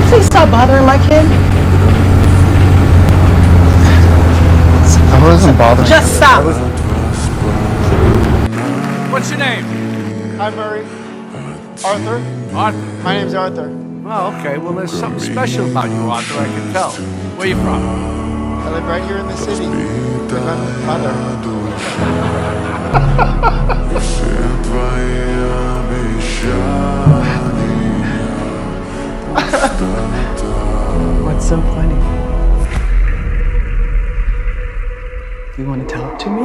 please stop bothering my kid? I wasn't bothering. Just stop. What's your name? Hi, Murray. Arthur. Arthur. My name's Arthur. Oh, okay. Well, there's something special about you, Arthur, I can tell. Where you from? I live right here in the city with my mother. What's so funny? You want to tell it to me?